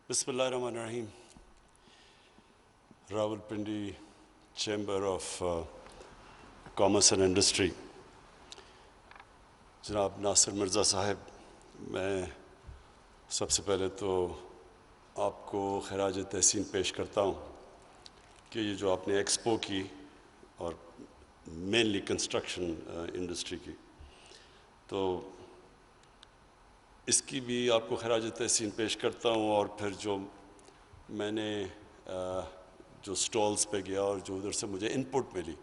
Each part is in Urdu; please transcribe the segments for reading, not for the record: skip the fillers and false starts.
بسم اللہ الرحمن الرحیم. Rawalpindi chamber of commerce and industry. جناب ناصر مرزا صاحب، میں سب سے پہلے تو آپ کو خراج تحسین پیش کرتا ہوں کہ یہ جو آپ نے ایکسپو کی اور مینلی کنسٹرکشن انڈسٹری کی، تو اس کی بھی آپ کو خراج تحسین پیش کرتا ہوں. اور پھر جو میں نے جو سٹالز پہ گیا اور جو ادھر سے مجھے ان پٹ ملی،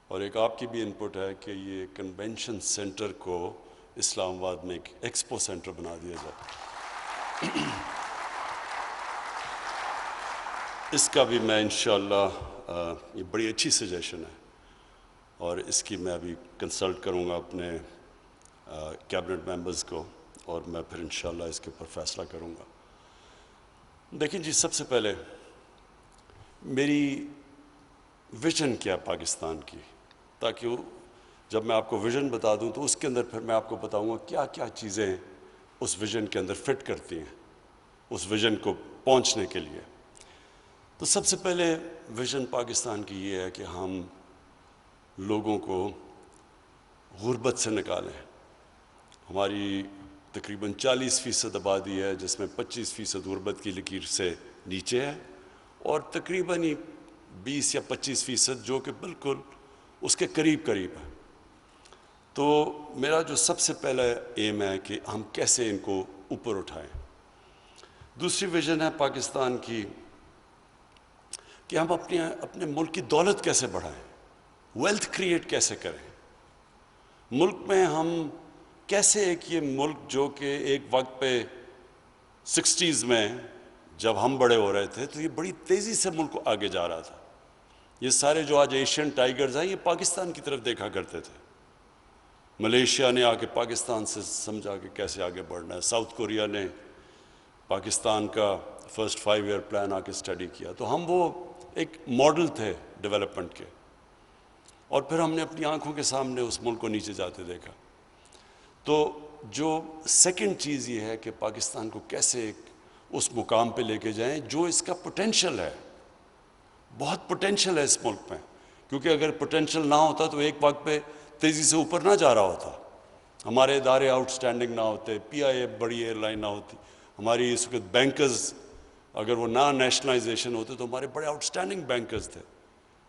اور ایک آپ کی بھی ان پٹ ہے کہ یہ کنونشن سینٹر کو اسلام آباد میں ایک ایکسپو سینٹر بنا دیا جائے. اس کا بھی میں انشاءاللہ یہ بڑی اچھی سجیشن ہے اور اس کی میں ابھی کنسلٹ کروں گا اپنے کیبنٹ ممبرز کو، اور میں پھر انشاءاللہ اس کے اوپر فیصلہ کروں گا. دیکھیں جی، سب سے پہلے میری ویژن کیا پاکستان کی، تاکہ جب میں آپ کو ویژن بتا دوں تو اس کے اندر پھر میں آپ کو بتاؤں گا کیا کیا چیزیں اس ویژن کے اندر فٹ کرتی ہیں اس ویژن کو پہنچنے کے لیے. تو سب سے پہلے ویژن پاکستان کی یہ ہے کہ ہم لوگوں کو غربت سے نکالیں. ہماری تقریباً 40% آبادی ہے جس میں 25% غربت کی لکیر سے نیچے ہے، اور تقریباً 20 یا 25% جو کہ بالکل اس کے قریب ہے. تو میرا جو سب سے پہلا ایم ہے کہ ہم کیسے ان کو اوپر اٹھائیں. دوسری ویژن ہے پاکستان کی کہ ہم اپنے ملک کی دولت کیسے بڑھائیں، ویلتھ کریٹ کیسے کریں. ملک میں ہم کیسے یہ ملک جو کہ ایک وقت پہ 60s میں جب ہم بڑے ہو رہے تھے تو یہ بڑی تیزی سے ملک آگے جا رہا تھا. یہ سارے جو آج ایشین ٹائیگرز ہیں یہ پاکستان کی طرف دیکھا کرتے تھے. ملیشیا نے آ کے پاکستان سے سمجھا کہ کیسے آگے بڑھنا ہے. ساؤتھ کوریا نے پاکستان کا فرسٹ 5 ایئر پلان آ کے اسٹڈی کیا. تو ہم وہ ایک ماڈل تھے ڈیولپمنٹ کے، اور پھر ہم نے اپنی آنکھوں کے سامنے اس ملک کو نیچے جاتے دیکھا. تو جو سیکنڈ چیز یہ ہے کہ پاکستان کو کیسے اس مقام پہ لے کے جائیں جو اس کا پوٹینشل ہے. بہت پوٹینشل ہے اس ملک میں، کیونکہ اگر پوٹینشل نہ ہوتا تو ایک وقت پہ تیزی سے اوپر نہ جا رہا ہوتا. ہمارے ادارے آؤٹ اسٹینڈنگ نہ ہوتے، پی آئی اے بڑی ایئر لائن نہ ہوتی، ہماری اس وقت بینکرز اگر وہ نہ نیشنلائزیشن ہوتے تو ہمارے بڑے آؤٹ اسٹینڈنگ بینکرز تھے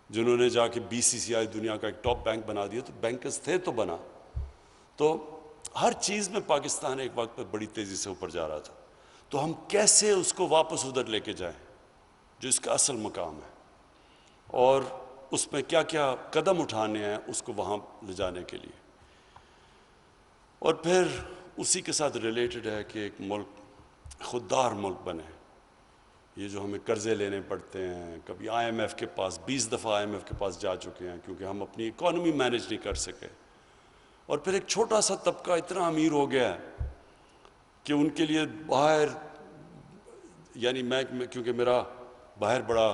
جنہوں نے جا کے بی سی سی آئی دنیا کا ایک ٹاپ بینک بنا دیا. تو بینکرز تھے تو بنا. تو ہر چیز میں پاکستان ایک وقت پہ بڑی تیزی سے اوپر جا رہا تھا. تو ہم کیسے اس کو واپس ادھر لے کے جائیں جو اس کا اصل مقام ہے، اور اس میں کیا کیا قدم اٹھانے ہیں اس کو وہاں لے جانے کے لیے. اور پھر اسی کے ساتھ ریلیٹڈ ہے کہ ایک ملک خوددار ملک بنے. یہ جو ہمیں قرضے لینے پڑتے ہیں، کبھی آئی ایم ایف کے پاس 20 دفعہ آئی ایم ایف کے پاس جا چکے ہیں کیونکہ ہم اپنی اکانومی مینیج نہیں کر سکے. اور پھر ایک چھوٹا سا طبقہ اتنا امیر ہو گیا ہے کہ ان کے لیے باہر، یعنی میں کیونکہ میرا باہر بڑا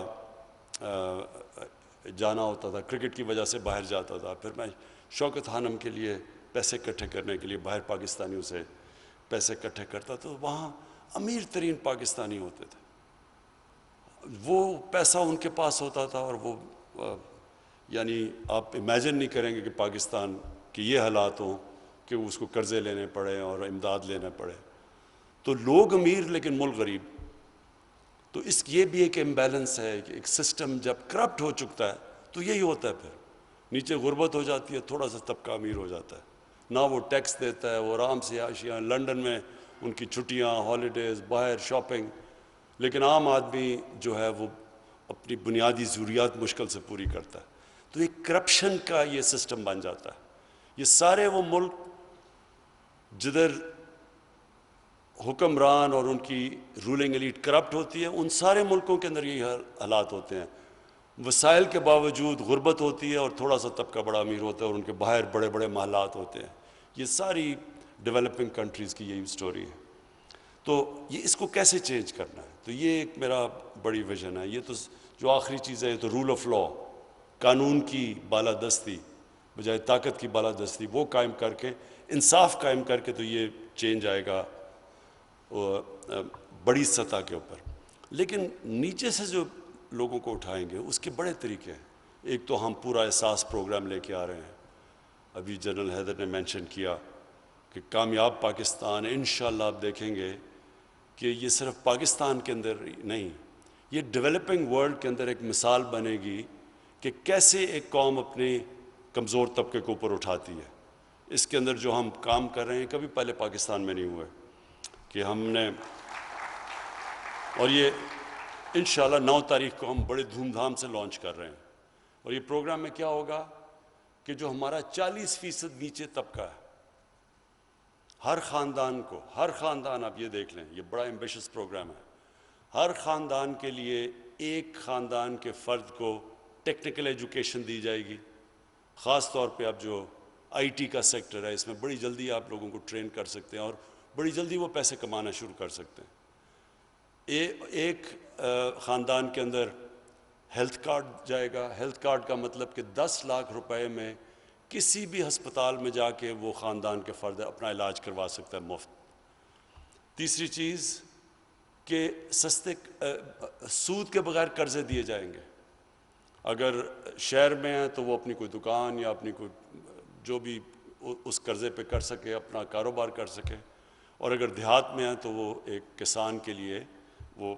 جانا ہوتا تھا، کرکٹ کی وجہ سے باہر جاتا تھا. پھر میں شوکت خانم کے لیے پیسے اکٹھے کرنے کے لیے باہر پاکستانیوں سے پیسے اکٹھے کرتا، تو وہاں امیر ترین پاکستانی ہوتے تھے. وہ پیسہ ان کے پاس ہوتا تھا، اور وہ یعنی آپ امیجن نہیں کریں گے کہ پاکستان کے یہ حالات ہوں کہ اس کو قرضے لینے پڑے اور امداد لینا پڑے. تو لوگ امیر لیکن ملک غریب. تو یہ بھی ایک امبیلنس ہے کہ ایک سسٹم جب کرپٹ ہو چکتا ہے تو یہی ہوتا ہے. پھر نیچے غربت ہو جاتی ہے، تھوڑا سا طبقہ امیر ہو جاتا ہے، نہ وہ ٹیکس دیتا ہے، وہ آرام سے عیاشیاں، لنڈن میں ان کی چھٹیاں، ہالیڈیز، باہر شاپنگ. لیکن عام آدمی جو ہے وہ اپنی بنیادی ضروریات مشکل سے پوری کرتا ہے. تو ایک کرپشن کا یہ سسٹم بن جاتا ہے. یہ سارے وہ ملک جدھر حکمران اور ان کی رولنگ ایلیٹ کرپٹ ہوتی ہے، ان سارے ملکوں کے اندر یہی حالات ہوتے ہیں. وسائل کے باوجود غربت ہوتی ہے اور تھوڑا سا طبقہ بڑا امیر ہوتا ہے اور ان کے باہر بڑے بڑے محلات ہوتے ہیں. یہ ساری ڈیولپنگ کنٹریز کی یہی سٹوری ہے. تو یہ اس کو کیسے چینج کرنا ہے، تو یہ ایک میرا بڑی ویژن ہے. یہ تو جو آخری چیز ہے یہ تو رول آف لا، قانون کی بالادستی بجائے طاقت کی بالادستی، وہ قائم کر کے، انصاف قائم کر کے، تو یہ چینج آئے گا بڑی سطح کے اوپر. لیکن نیچے سے جو لوگوں کو اٹھائیں گے اس کے بڑے طریقے ہیں. ایک تو ہم پورا احساس پروگرام لے کے آ رہے ہیں. ابھی جنرل حیدر نے مینشن کیا کہ کامیاب پاکستان انشاءاللہ آپ دیکھیں گے کہ یہ صرف پاکستان کے اندر نہیں، یہ ڈیولپنگ ورلڈ کے اندر ایک مثال بنے گی کہ کیسے ایک قوم اپنے کمزور طبقے کو اوپر اٹھاتی ہے. اس کے اندر جو ہم کام کر رہے ہیں کبھی پہلے پاکستان میں نہیں ہوئے کہ ہم نے، اور یہ انشاءاللہ 9 تاریخ کو ہم بڑے دھوم دھام سے لانچ کر رہے ہیں. اور یہ پروگرام میں کیا ہوگا کہ جو ہمارا 40% نیچے طبقہ ہے، ہر خاندان کو، ہر خاندان آپ یہ دیکھ لیں، یہ بڑا ایمبیشس پروگرام ہے. ہر خاندان کے لیے ایک خاندان کے فرد کو ٹیکنیکل ایجوکیشن دی جائے گی. خاص طور پہ اب جو آئی ٹی کا سیکٹر ہے، اس میں بڑی جلدی آپ لوگوں کو ٹرین کر سکتے ہیں اور بڑی جلدی وہ پیسے کمانا شروع کر سکتے ہیں. ایک خاندان کے اندر ہیلتھ کارڈ جائے گا. ہیلتھ کارڈ کا مطلب کہ 10 لاکھ روپے میں کسی بھی ہسپتال میں جا کے وہ خاندان کے فرد اپنا علاج کروا سکتا ہے مفت. تیسری چیز کہ سستے سود کے بغیر قرضے دیے جائیں گے. اگر شہر میں ہیں تو وہ اپنی کوئی دکان یا اپنی کوئی جو بھی اس قرضے پہ کر سکے، اپنا کاروبار کر سکے. اور اگر دیہات میں ہیں تو وہ ایک کسان کے لیے وہ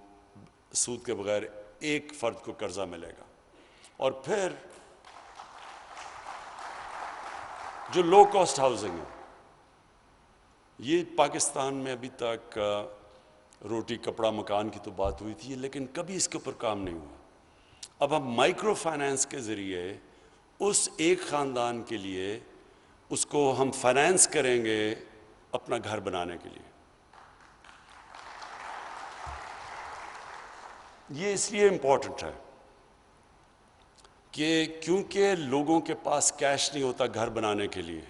سود کے بغیر ایک فرد کو قرضہ ملے گا. اور پھر جو لو کاسٹ ہاؤسنگ ہے، یہ پاکستان میں ابھی تک روٹی کپڑا مکان کی تو بات ہوئی تھی، لیکن کبھی اس کے اوپر کام نہیں ہوا. اب ہم مائکرو فائنانس کے ذریعے اس ایک خاندان کے لیے اس کو ہم فائنانس کریں گے اپنا گھر بنانے کے لیے. یہ اس لیے امپورٹنٹ ہے کہ کیونکہ لوگوں کے پاس کیش نہیں ہوتا گھر بنانے کے لیے،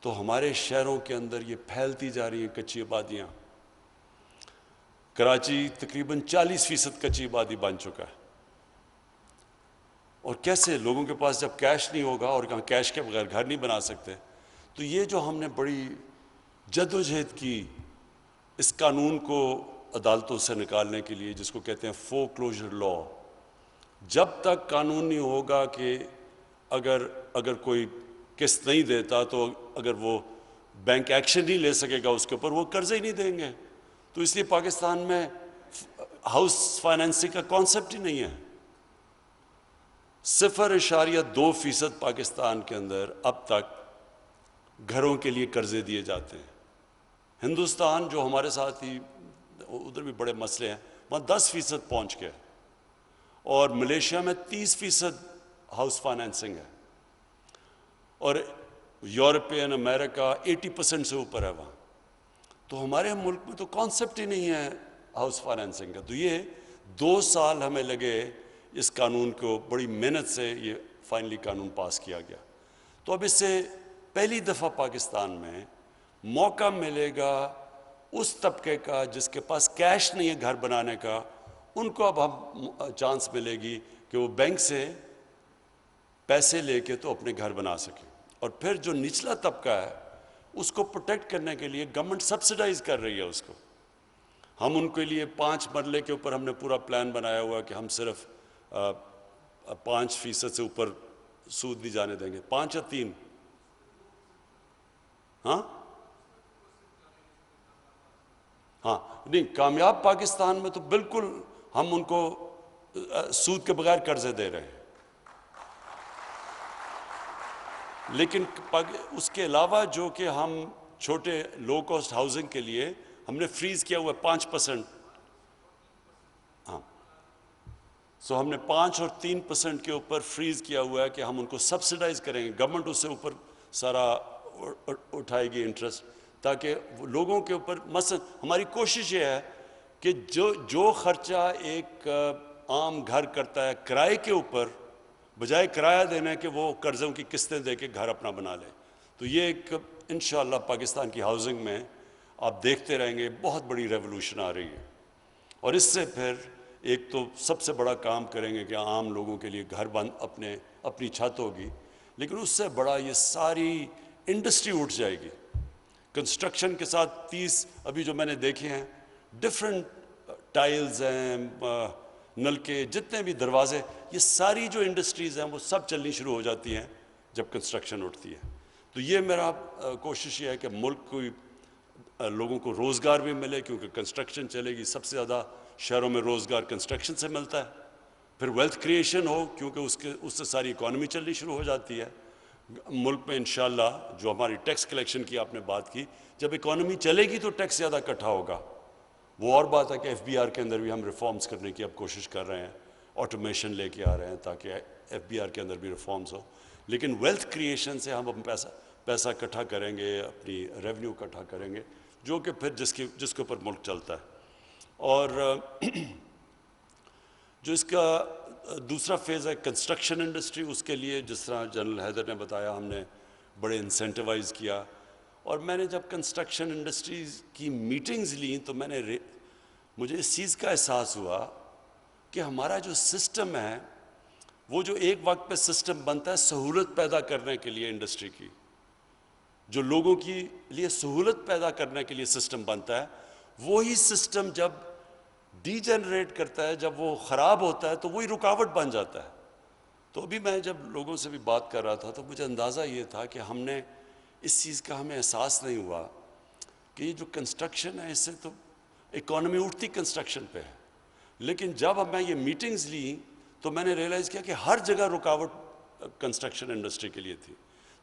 تو ہمارے شہروں کے اندر یہ پھیلتی جا رہی ہیں کچی آبادیاں. کراچی تقریباً 40% کچی آبادی بن چکا ہے. اور کیسے لوگوں کے پاس جب کیش نہیں ہوگا اور کیش کے بغیر گھر نہیں بنا سکتے. تو یہ جو ہم نے بڑی جدوجہد کی اس قانون کو عدالتوں سے نکالنے کے لیے، جس کو کہتے ہیں فور کلوجر لا، جب تک قانون نہیں ہوگا کہ اگر کوئی قسط نہیں دیتا تو اگر وہ بینک ایکشن نہیں لے سکے گا اس کے اوپر، وہ قرضے ہی نہیں دیں گے. تو اس لیے پاکستان میں ہاؤس فائنینسنگ کا کانسیپٹ ہی نہیں ہے. 0.2% پاکستان کے اندر اب تک گھروں کے لیے قرضے دیے جاتے ہیں. ہندوستان جو ہمارے ساتھ ہی ادھر بھی بڑے مسئلے ہیں، وہاں 10% پہنچ گئے. اور ملیشیا میں 30% ہاؤس فائنینسنگ ہے. اور یورپین امریکہ 80% سے اوپر ہے وہاں. تو ہمارے ملک میں تو کانسیپٹ ہی نہیں ہے ہاؤس فائنینسنگ کا. تو یہ 2 سال ہمیں لگے اس قانون کو، بڑی محنت سے یہ فائنلی قانون پاس کیا گیا. تو اب اس سے پہلی دفعہ پاکستان میں موقع ملے گا اس طبقے کا جس کے پاس کیش نہیں ہے گھر بنانے کا، ان کو اب ہم چانس ملے گی کہ وہ بینک سے پیسے لے کے تو اپنے گھر بنا سکیں. اور پھر جو نچلا طبقہ ہے اس کو پروٹیکٹ کرنے کے لیے گورنمنٹ سبسڈائز کر رہی ہے اس کو. ہم ان کے لیے 5 مرلے کے اوپر ہم نے پورا پلان بنایا ہوا کہ ہم صرف 5% سے اوپر سود نہیں جانے دیں گے. 5 یا 3؟ ہاں نہیں، کامیاب پاکستان میں تو بالکل ہم ان کو سود کے بغیر قرضے دے رہے ہیں. لیکن اس کے علاوہ جو کہ ہم چھوٹے لو کاسٹ ہاؤسنگ کے لیے ہم نے فریز کیا ہوا ہے 5%. ہاں، سو ہم نے 5 اور 3% کے اوپر فریز کیا ہوا ہے کہ ہم ان کو سبسڈائز کریں گے. گورنمنٹ اس سے اوپر سارا اٹھائے گی انٹرسٹ، تاکہ لوگوں کے اوپر مثلا ہماری کوشش یہ ہے کہ جو خرچہ ایک عام گھر کرتا ہے کرائے کے اوپر، بجائے کرایہ دینے کہ وہ قرضوں کی قسطیں دے کے گھر اپنا بنا لے. تو یہ ایک انشاءاللہ پاکستان کی ہاؤسنگ میں آپ دیکھتے رہیں گے بہت بڑی ریولوشن آ رہی ہے. اور اس سے پھر ایک تو سب سے بڑا کام کریں گے کہ عام لوگوں کے لیے گھر اپنی چھت ہوگی. لیکن اس سے بڑا یہ ساری انڈسٹری اٹھ جائے گی کنسٹرکشن کے ساتھ. 30 ابھی جو میں نے دیکھے ہیں ڈفرینٹ ٹائلز ہیں، نلکے، جتنے بھی دروازے، یہ ساری جو انڈسٹریز ہیں وہ سب چلنی شروع ہو جاتی ہیں جب کنسٹرکشن اٹھتی ہے. تو یہ میرا کوشش یہ ہے کہ ملک کو لوگوں کو روزگار بھی ملے، کیونکہ کنسٹرکشن چلے گی. سب سے زیادہ شہروں میں روزگار کنسٹرکشن سے ملتا ہے. پھر ویلتھ کریشن ہو، کیونکہ اس سے ساری اکانومی چلنی شروع ہو جاتی ہے. ملک میں انشاءاللہ جو ہماری ٹیکس کلیکشن کی آپ نے بات کی، جب اکانومی چلے گی تو ٹیکس زیادہ اکٹھا ہوگا. وہ اور بات ہے کہ ایف بی آر کے اندر بھی ہم ریفارمز کرنے کی اب کوشش کر رہے ہیں، آٹومیشن لے کے آ رہے ہیں تاکہ ایف بی آر کے اندر بھی ریفارمز ہو. لیکن ویلتھ کریشن سے ہم پیسہ اکٹھا کریں گے، اپنی ریونیو اکٹھا کریں گے، جو کہ پھر جس کے اوپر ملک چلتا ہے. اور جو اس کا دوسرا فیز ہے کنسٹرکشن انڈسٹری، اس کے لیے جس طرح جنرل حیدر نے بتایا، ہم نے بڑے انسینٹیوائز کیا. اور میں نے جب کنسٹرکشن انڈسٹریز کی میٹنگز لیں تو مجھے اس چیز کا احساس ہوا کہ ہمارا جو سسٹم ہے، وہ جو ایک وقت پہ سسٹم بنتا ہے سہولت پیدا کرنے کے لیے انڈسٹری کی، جو لوگوں کے لیے سہولت پیدا کرنے کے لیے سسٹم بنتا ہے، وہی سسٹم جب ڈی جنریٹ کرتا ہے، جب وہ خراب ہوتا ہے تو وہی رکاوٹ بن جاتا ہے. تو ابھی میں جب لوگوں سے بھی بات کر رہا تھا تو مجھے اندازہ یہ تھا کہ ہم نے اس چیز کا ہمیں احساس نہیں ہوا کہ یہ جو کنسٹرکشن ہے، اس سے تو اکانومی اٹھتی کنسٹرکشن پہ ہے. لیکن جب اب میں یہ میٹنگز لی تو میں نے ریئلائز کیا کہ ہر جگہ رکاوٹ کنسٹرکشن انڈسٹری کے لیے تھی.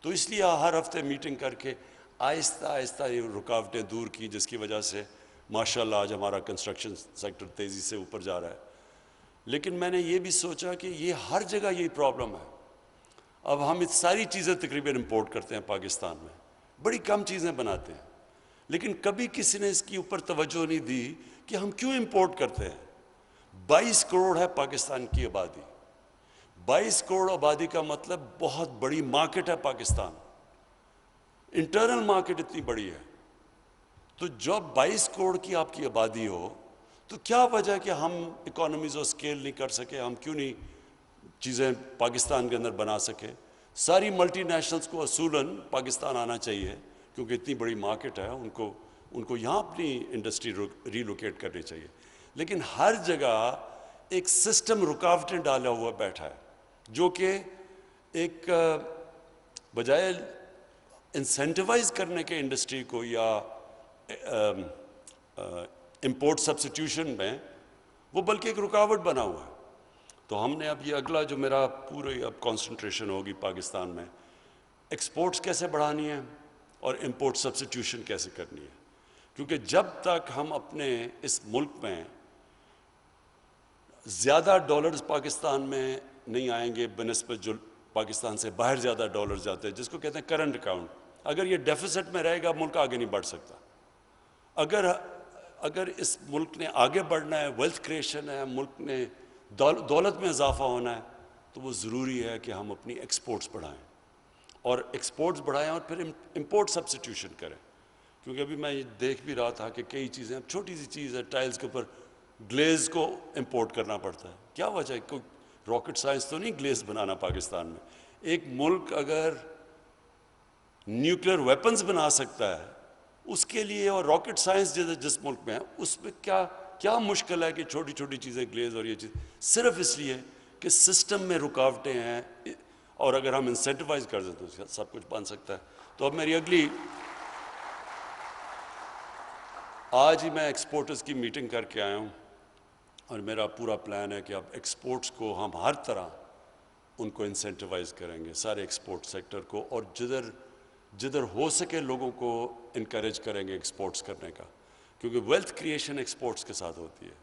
تو اس لیے ہر ہفتے میٹنگ کر کے آہستہ آہستہ یہ رکاوٹیں دور کی، جس کی وجہ سے ماشاءاللہ آج ہمارا کنسٹرکشن سیکٹر تیزی سے اوپر جا رہا ہے. لیکن میں نے یہ بھی سوچا کہ یہ ہر جگہ یہی پرابلم ہے. اب ہم ساری چیزیں تقریباً امپورٹ کرتے ہیں پاکستان میں، بڑی کم چیزیں بناتے ہیں، لیکن کبھی کسی نے اس کی اوپر توجہ نہیں دی کہ ہم کیوں امپورٹ کرتے ہیں. 22 کروڑ ہے پاکستان کی آبادی. 22 کروڑ آبادی کا مطلب بہت بڑی مارکیٹ ہے پاکستان، انٹرنل مارکیٹ اتنی بڑی ہے. تو جب 22 کروڑ کی آپ کی آبادی ہو تو کیا وجہ کہ ہم اکانومیز آف اسکیل نہیں کر سکے؟ ہم کیوں نہیں چیزیں پاکستان کے اندر بنا سکے؟ ساری ملٹی نیشنلز کو اصولاً پاکستان آنا چاہیے، کیونکہ اتنی بڑی مارکیٹ ہے، ان کو یہاں اپنی انڈسٹری ریلوکیٹ کرنی چاہیے. لیکن ہر جگہ ایک سسٹم رکاوٹیں ڈالا ہوا بیٹھا ہے، جو کہ ایک بجائے انسینٹیوائز کرنے کے انڈسٹری کو یا امپورٹ سبسٹیوشن میں، وہ بلکہ ایک رکاوٹ بنا ہوا ہے. تو ہم نے اب یہ اگلا جو میرا پورے اب کانسنٹریشن ہوگی پاکستان میں، ایکسپورٹس کیسے بڑھانی ہے اور امپورٹ سبسٹیوشن کیسے کرنی ہے. کیونکہ جب تک ہم اپنے اس ملک میں زیادہ ڈالرز پاکستان میں نہیں آئیں گے بنسبت جو پاکستان سے باہر زیادہ ڈالرز جاتے ہیں، جس کو کہتے ہیں کرنٹ اکاؤنٹ، اگر یہ ڈیفیسٹ میں رہے گا ملک آگے نہیں بڑھ سکتا. اگر اس ملک نے آگے بڑھنا ہے، ویلتھ کریشن ہے، ملک نے دولت میں اضافہ ہونا ہے، تو وہ ضروری ہے کہ ہم اپنی ایکسپورٹس بڑھائیں، اور ایکسپورٹس بڑھائیں اور پھر امپورٹ سبسٹیوشن کریں. کیونکہ ابھی میں یہ دیکھ بھی رہا تھا کہ کئی چیزیں، اب چھوٹی سی چیز ہے، ٹائلز کے اوپر گلیز کو امپورٹ کرنا پڑتا ہے. کیا وجہ ہے؟ کوئی راکٹ سائنس تو نہیں گلیز بنانا پاکستان میں. ایک ملک اگر نیوکلیر ویپنز بنا سکتا ہے اس کے لیے، اور راکٹ سائنس جس ملک میں ہے، اس میں کیا مشکل ہے کہ چھوٹی چھوٹی چیزیں گلیز اور یہ چیز، صرف اس لیے کہ سسٹم میں رکاوٹیں ہیں، اور اگر ہم انسینٹیوائز کر دیں تو سب کچھ بن سکتا ہے. تو اب میری اگلی، آج ہی میں ایکسپورٹرز کی میٹنگ کر کے آیا ہوں، اور میرا پورا پلان ہے کہ اب ایکسپورٹس کو ہم ہر طرح ان کو انسینٹیوائز کریں گے، سارے ایکسپورٹ سیکٹر کو، اور جدھر ہو سکے لوگوں کو انکریج کریں گے ایکسپورٹس کرنے کا، کیونکہ ویلتھ کریشن ایکسپورٹس کے ساتھ ہوتی ہے.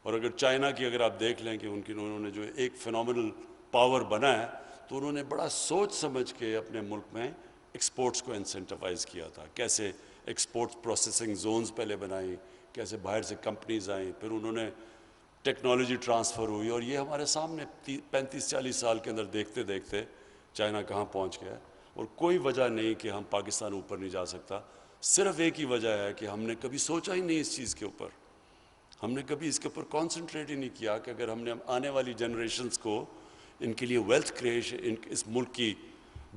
اور اگر چائنا کی اگر آپ دیکھ لیں کہ انہوں نے جو ایک فینومنل پاور بنا ہے، تو انہوں نے بڑا سوچ سمجھ کے اپنے ملک میں ایکسپورٹس کو انسینٹیوائز کیا تھا. کیسے ایکسپورٹس پروسیسنگ زونز پہلے بنائیں، کیسے باہر سے کمپنیز آئیں، پھر انہوں نے ٹیکنالوجی ٹرانسفر ہوئی، اور یہ ہمارے سامنے 35-40 سال کے اندر دیکھتے دیکھتے چائنا کہاں پہنچ گیا. اور کوئی وجہ نہیں کہ ہم پاکستان اوپر نہیں جا سکتا. صرف ایک ہی وجہ ہے کہ ہم نے کبھی سوچا ہی نہیں اس چیز کے اوپر، ہم نے کبھی اس کے اوپر کانسنٹریٹ ہی نہیں کیا کہ اگر ہم نے آنے والی جنریشنز کو ان کے لیے ویلتھ کریشن، اس ملک کی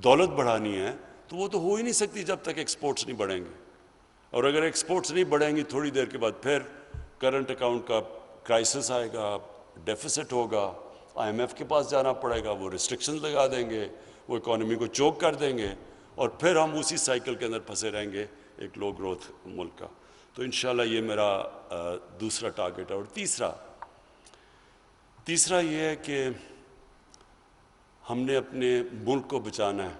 دولت بڑھانی ہے، تو وہ تو ہو ہی نہیں سکتی جب تک ایکسپورٹس نہیں بڑھیں گے. اور اگر ایکسپورٹس نہیں بڑھیں گی، تھوڑی دیر کے بعد پھر کرنٹ اکاؤنٹ کا کرائسس آئے گا، ڈیفیسٹ ہوگا، IMF کے پاس جانا پڑے گا، وہ ریسٹرکشنز لگا دیں گے، وہ اکانومی کو چوک کر دیں گے، اور پھر ہم اسی سائیکل کے اندر پھنسے رہیں گے ایک لو گروتھ ملک کا. تو انشاءاللہ یہ میرا دوسرا ٹارگٹ ہے. اور تیسرا یہ ہے کہ ہم نے اپنے ملک کو بچانا ہے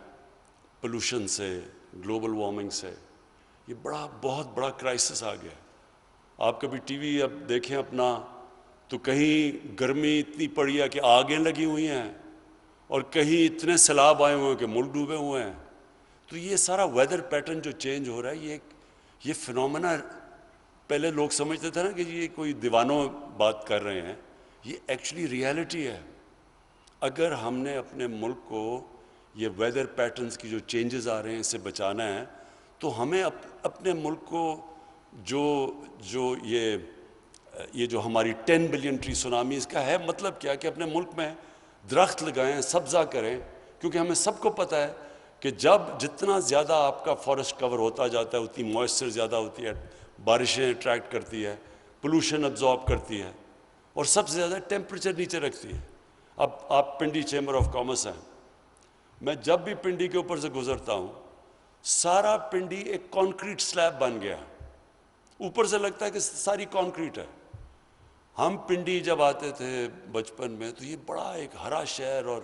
پولوشن سے، گلوبل وارمنگ سے. یہ بہت بڑا کرائسس آ گیا ہے. آپ کبھی ٹی وی اب دیکھیں اپنا، تو کہیں گرمی اتنی پڑی ہے کہ آگیں لگی ہوئی ہیں، اور کہیں اتنے سیلاب آئے ہوئے ہیں کہ ملک ڈوبے ہوئے ہیں. تو یہ سارا ویدر پیٹرن جو چینج ہو رہا ہے، یہ فنومنا، پہلے لوگ سمجھتے تھے نا کہ یہ کوئی دیوانوں بات کر رہے ہیں، یہ ایکچولی ریالٹی ہے. اگر ہم نے اپنے ملک کو یہ ویدر پیٹرنز کی جو چینجز آ رہے ہیں اس سے بچانا ہے، تو ہمیں اپنے ملک کو جو یہ جو ہماری 10 بلین ٹری سونامی، اس کا ہے مطلب کیا کہ اپنے ملک میں درخت لگائیں، سبزہ کریں. کیونکہ ہمیں سب کو پتہ ہے کہ جتنا زیادہ آپ کا فارسٹ کور ہوتا جاتا ہے اتنی موئسچر زیادہ ہوتی ہے، بارشیں اٹریکٹ کرتی ہے، پولوشن ابزارب کرتی ہے، اور سب سے زیادہ ٹیمپریچر نیچے رکھتی ہے. اب آپ پنڈی چیمبر آف کامرس ہیں، میں جب بھی پنڈی کے اوپر سے گزرتا ہوں، سارا پنڈی ایک کانکریٹ سلیب بن گیا، اوپر سے لگتا ہے کہ ساری کانکریٹ ہے. ہم پنڈی جب آتے تھے بچپن میں تو یہ بڑا ایک ہرا شہر اور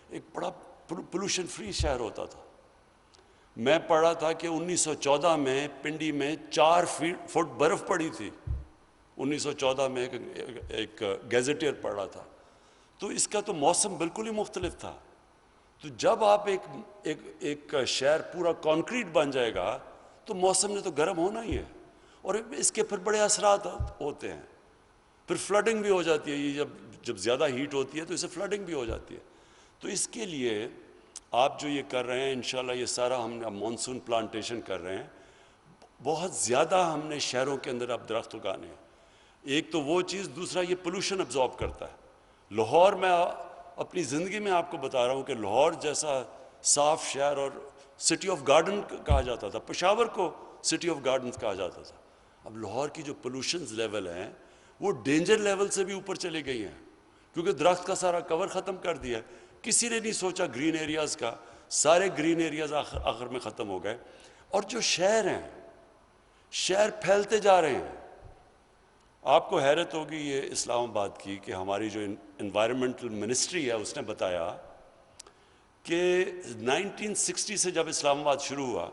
ایک بڑا پولوشن فری شہر ہوتا تھا. میں پڑھا تھا کہ 1914 میں پنڈی میں 4 فٹ برف پڑی تھی. 1914 میں ایک گیزیٹیئر پڑھا تھا. تو اس کا تو موسم بالکل ہی مختلف تھا. تو جب آپ ایک شہر پورا کانکریٹ بن جائے گا تو موسم نے تو گرم ہونا ہی ہے، اور اس کے پھر بڑے اثرات ہوتے ہیں. پھر فلڈنگ بھی ہو جاتی ہے. یہ جب زیادہ ہیٹ ہوتی ہے تو اسے فلڈنگ بھی ہو جاتی ہے. تو اس کے لیے آپ جو یہ کر رہے ہیں، انشاءاللہ یہ سارا ہم نے مانسون پلانٹیشن کر رہے ہیں. بہت زیادہ ہم نے شہروں کے اندر اب درخت اگانے ہیں. ایک تو وہ چیز، دوسرا یہ پولوشن ابزارب کرتا ہے. لاہور میں اپنی زندگی میں آپ کو بتا رہا ہوں کہ لاہور جیسا صاف شہر، اور سٹی آف گارڈن کہا جاتا تھا، پشاور کو سٹی آف گارڈنز کہا جاتا تھا. اب لاہور کی جو پولوشنز لیول ہیں وہ ڈینجر لیول سے بھی اوپر چلی گئی ہیں، کیونکہ درخت کا سارا کور ختم کر دیا. کسی نے نہیں سوچا گرین ایریاز کا، سارے گرین ایریاز آخر میں ختم ہو گئے. اور جو شہر ہیں، شہر پھیلتے جا رہے ہیں. آپ کو حیرت ہوگی یہ اسلام آباد کی کہ ہماری جو انوائرمنٹل منسٹری ہے اس نے بتایا کہ 1960 سے جب اسلام آباد شروع ہوا،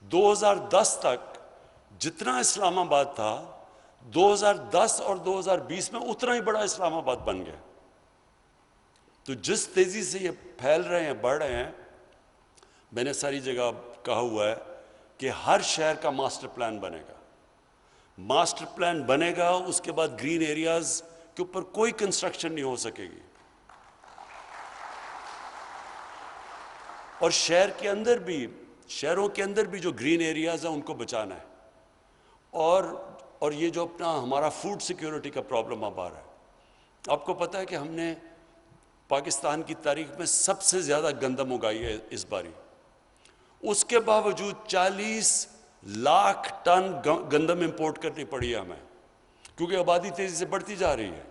2010 تک جتنا اسلام آباد تھا، 2010 اور 2020 میں اتنا ہی بڑا اسلام آباد بن گیا. تو جس تیزی سے یہ پھیل رہے ہیں، بڑھ رہے ہیں، میں نے ساری جگہ کہا ہوا ہے کہ ہر شہر کا ماسٹر پلان بنے گا. ماسٹر پلان بنے گا، اس کے بعد گرین ایریاز کے اوپر کوئی کنسٹرکشن نہیں ہو سکے گی. اور شہروں کے اندر بھی جو گرین ایریاز ہیں ان کو بچانا ہے. اور یہ جو اپنا ہمارا فوڈ سیکیورٹی کا پرابلم اب آ رہا ہے. آپ کو پتہ ہے کہ ہم نے پاکستان کی تاریخ میں سب سے زیادہ گندم اگائی ہے اس باری. اس کے باوجود 40 لاکھ ٹن گندم امپورٹ کرنی پڑی ہے ہمیں، کیونکہ آبادی تیزی سے بڑھتی جا رہی ہے.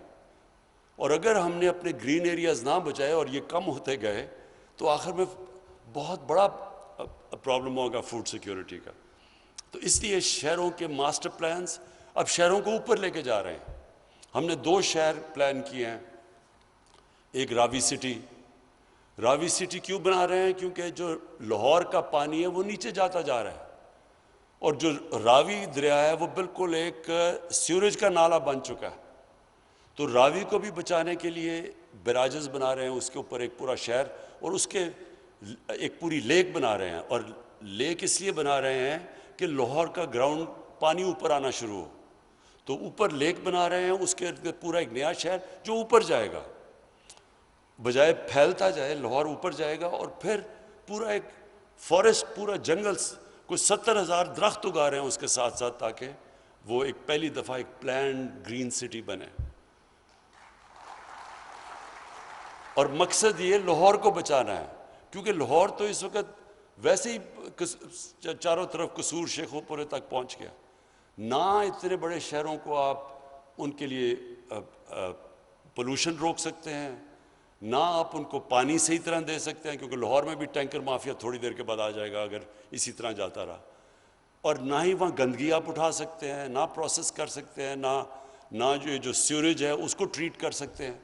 اور اگر ہم نے اپنے گرین ایریاز نہ بچائے اور یہ کم ہوتے گئے تو آخر میں بہت بڑا پرابلم ہوگا فوڈ سیکیورٹی کا. تو اس لیے شہروں کے ماسٹر پلانز اب شہروں کو اوپر لے کے جا رہے ہیں. ہم نے 2 شہر پلان کیے ہیں. ایک راوی سٹی کیوں بنا رہے ہیں؟ کیونکہ جو لاہور کا پانی ہے وہ نیچے جاتا جا رہا ہے، اور جو راوی دریا ہے وہ بالکل ایک سیوریج کا نالہ بن چکا ہے. تو راوی کو بھی بچانے کے لیے بیراجز بنا رہے ہیں، اس کے اوپر ایک پورا شہر، اور اس کے ایک پوری لیک بنا رہے ہیں. اور لیک اس لیے بنا رہے ہیں کہ لاہور کا گراؤنڈ پانی اوپر آنا شروع ہو. تو اوپر لیک بنا رہے ہیں، اس کے ارد گرد پورا ایک نیا شہر جو اوپر جائے گا، بجائے پھیلتا جائے لاہور اوپر جائے گا. اور پھر پورا ایک فارسٹ، پورا جنگل، کوئی 70,000 درخت اگا رہے ہیں اس کے ساتھ ساتھ، تاکہ وہ ایک پہلی دفعہ ایک پلانڈ گرین سٹی بنے. اور مقصد یہ لاہور کو بچانا ہے، کیونکہ لاہور تو اس وقت ویسے ہی چاروں طرف قصور شیخو پورے تک پہنچ گیا. نہ اتنے بڑے شہروں کو آپ ان کے لیے پولوشن روک سکتے ہیں، نہ آپ ان کو پانی صحیح طرح دے سکتے ہیں، کیونکہ لاہور میں بھی ٹینکر مافیا تھوڑی دیر کے بعد آ جائے گا اگر اسی طرح جاتا رہا، اور نہ ہی وہاں گندگی آپ اٹھا سکتے ہیں، نہ پروسیس کر سکتے ہیں، نہ جو سیوریج ہے اس کو ٹریٹ کر سکتے ہیں.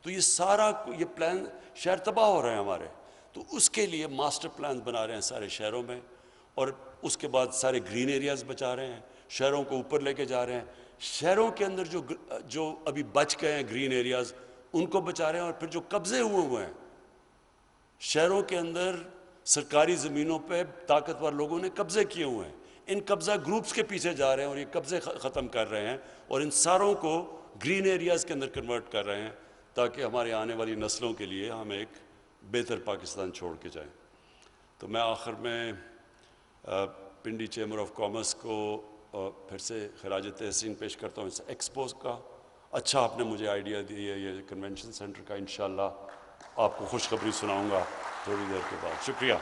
تو یہ سارا یہ پلان شہر تباہ ہو رہے ہیں ہمارے. تو اس کے لیے ماسٹر پلان بنا رہے ہیں سارے شہروں میں، اور اس کے بعد سارے گرین ایریاز بچا رہے ہیں، شہروں کو اوپر لے کے جا رہے ہیں. شہروں کے اندر جو ابھی بچ گئے ہیں گرین ایریاز ان کو بچا رہے ہیں، اور پھر جو قبضے ہوئے ہیں شہروں کے اندر سرکاری زمینوں پہ طاقتور لوگوں نے قبضے کیے ہوئے ہیں، ان قبضہ گروپس کے پیچھے جا رہے ہیں اور یہ قبضے ختم کر رہے ہیں اور ان ساروں کو گرین ایریاز کے اندر کنورٹ کر رہے ہیں تاکہ ہمارے آنے والی نسلوں کے لیے ہم ایک بہتر پاکستان چھوڑ کے جائیں. تو میں آخر میں پنڈی چیمبر آف کامرس کو پھر سے خراج تحسین پیش کرتا ہوں اس ایکسپوز کا. اچھا آپ نے مجھے آئیڈیا دی ہے یہ کنونشن سینٹر کا، انشاءاللہ آپ کو خوشخبری سناؤں گا تھوڑی دیر کے بعد. شکریہ.